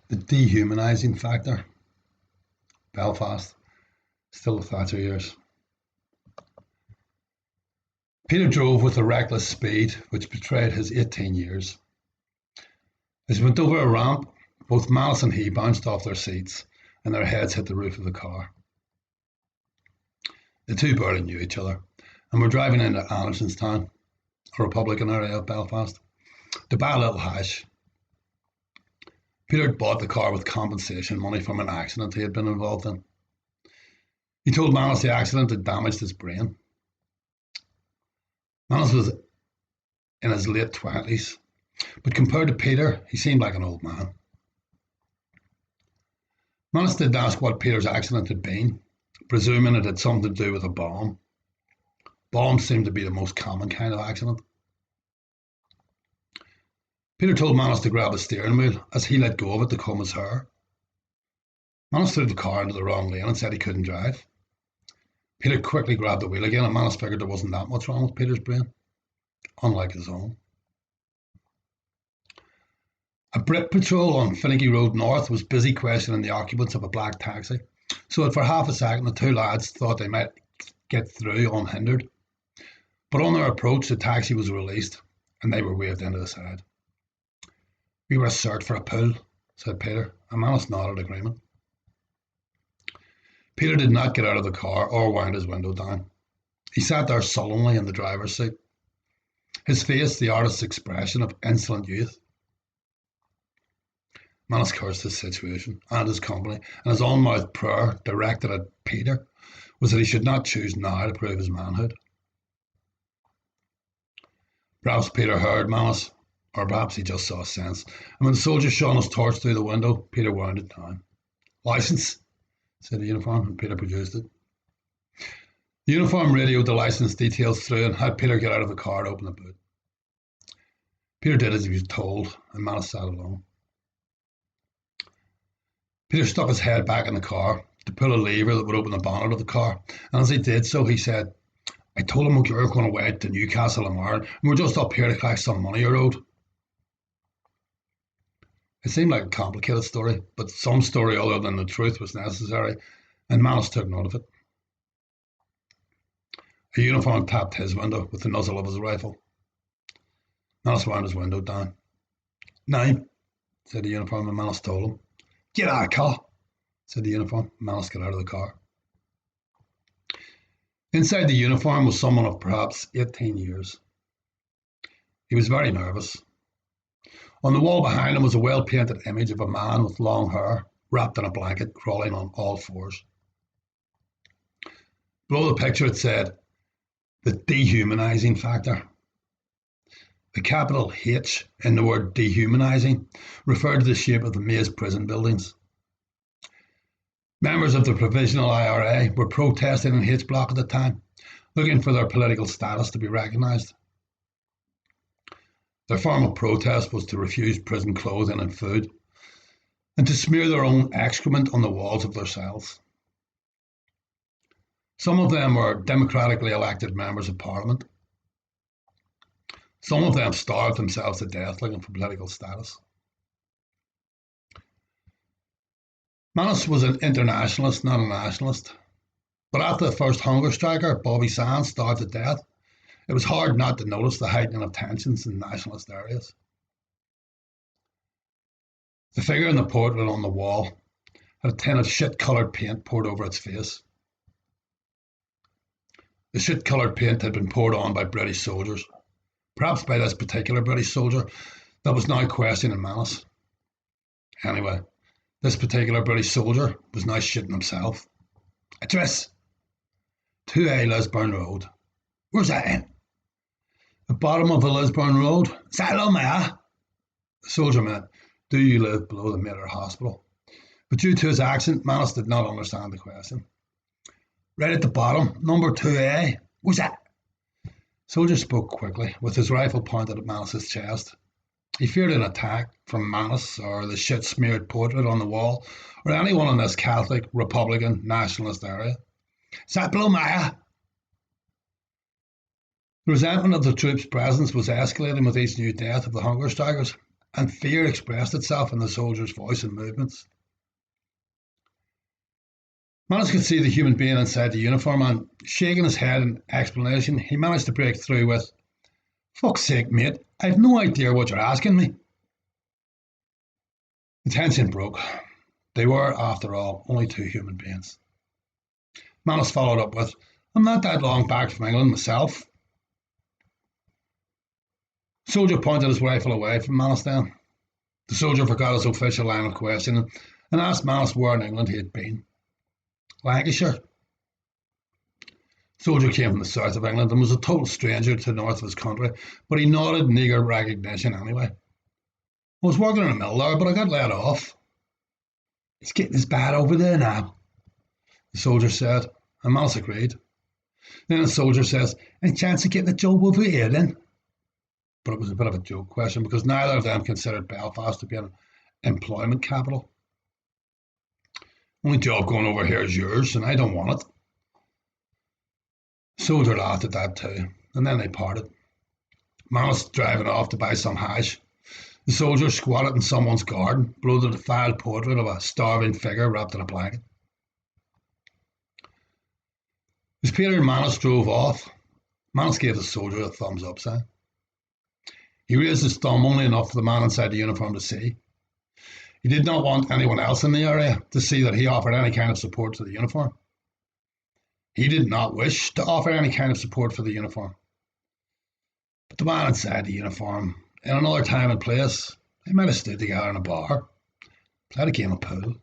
The dehumanising factor. Belfast, still the Thatcher years. Peter drove with a reckless speed which betrayed his 18 years. As he went over a ramp, both Malice and he bounced off their seats and their heads hit the roof of the car. The two barely knew each other and were driving into Andersonstown, a Republican area of Belfast, to buy a little hash. Peter had bought the car with compensation money from an accident he had been involved in. He told Malice the accident had damaged his brain. Malice was in his late 20s, but compared to Peter, he seemed like an old man. Malice did ask what Peter's accident had been, presuming it had something to do with a bomb. Bombs seemed to be the most common kind of accident. Peter told Malice to grab the steering wheel as he let go of it to comb his hair. Malice threw the car into the wrong lane and said he couldn't drive. Peter quickly grabbed the wheel again and Malice figured there wasn't that much wrong with Peter's brain, unlike his own. A Brit patrol on Finicky Road North was busy questioning the occupants of a black taxi, so that for half a second the two lads thought they might get through unhindered. But on their approach, the taxi was released and they were waved into the side. "We were a cert for a pull," said Peter, and Malice nodded agreement. Peter did not get out of the car or wind his window down. He sat there sullenly in the driver's seat, his face the artist's expression of insolent youth. Malice cursed his situation and his company, and his unmouthed prayer, directed at Peter, was that he should not choose now to prove his manhood. Perhaps Peter heard Malice, or perhaps he just saw sense, and when the soldier shone his torch through the window, Peter wound it down. "Licence," said the uniform, and Peter produced it. The uniform radioed the licence details through and had Peter get out of the car and open the boot. Peter did as he was told, and Malice sat alone. Peter stuck his head back in the car to pull a lever that would open the bonnet of the car, and as he did so, he said, "I told him we were going away to Newcastle tomorrow, and we're just up here to collect some money you owed." It seemed like a complicated story, but some story other than the truth was necessary, and Malice took note of it. A uniform tapped his window with the muzzle of his rifle. Malice wound his window down. "Nine," said the uniform, and Malice told him. "Get out, car," said the uniform. Malice got out of the car. Inside the uniform was someone of perhaps 18 years. He was very nervous. On the wall behind him was a well-painted image of a man with long hair, wrapped in a blanket, crawling on all fours. Below the picture it said, "The dehumanizing factor." The capital H in the word dehumanizing referred to the shape of the maze prison buildings. Members of the Provisional IRA were protesting in H Block at the time, looking for their political status to be recognised. Their form of protest was to refuse prison clothing and food, and to smear their own excrement on the walls of their cells. Some of them were democratically elected members of Parliament. Some of them starved themselves to death looking for political status. Malice was an internationalist, not a nationalist. But after the first hunger striker, Bobby Sands, starved to death, it was hard not to notice the heightening of tensions in nationalist areas. The figure in the portrait on the wall had a tin of shit-coloured paint poured over its face. The shit-coloured paint had been poured on by British soldiers, perhaps by this particular British soldier that was now questioning Malice. Anyway, this particular British soldier was now shitting himself. "Address 2A Lisburn Road." "Where's that in?" "The bottom of the Lisburn Road." "Is that low, Mayor?" The soldier meant, "Do you live below the Mater Hospital?" But due to his accent, Malice did not understand the question. "Right at the bottom, number 2A. Where's that?" Soldier spoke quickly, with his rifle pointed at Malice's chest. He feared an attack from Malice or the shit-smeared portrait on the wall, or anyone in this Catholic, Republican, nationalist area. "Is that below Maya?" The resentment of the troops' presence was escalating with each new death of the hunger strikers, and fear expressed itself in the soldier's voice and movements. Manus could see the human being inside the uniform, and shaking his head in explanation, he managed to break through with, "Fuck's sake, mate, I've no idea what you're asking me." The tension broke. They were, after all, only two human beings. Manus followed up with, "I'm not that long back from England myself." The soldier pointed his rifle away from Manus then. The soldier forgot his official line of questioning and asked Manus where in England he had been. "Lancashire." The soldier came from the south of England and was a total stranger to the north of his country, but he nodded in eager recognition anyway. "I was working in a mill there, but I got let off." "It's getting as bad over there now," the soldier said, and Manus agreed. Then the soldier says, "Any chance of getting a job over here then?" But it was a bit of a joke question because neither of them considered Belfast to be an employment capital. "Only job going over here is yours, and I don't want it." The soldier laughed at that too, and then they parted. Manus driving off to buy some hash. The soldier squatted in someone's garden, below the defiled portrait of a starving figure wrapped in a blanket. As Peter and Manus drove off, Manus gave the soldier a thumbs up sign. He raised his thumb only enough for the man inside the uniform to see. He did not want anyone else in the area to see that he offered any kind of support to the uniform. He did not wish to offer any kind of support for the uniform. But the man inside the uniform, in another time and place, they might have stood together in a bar, played a game of pool,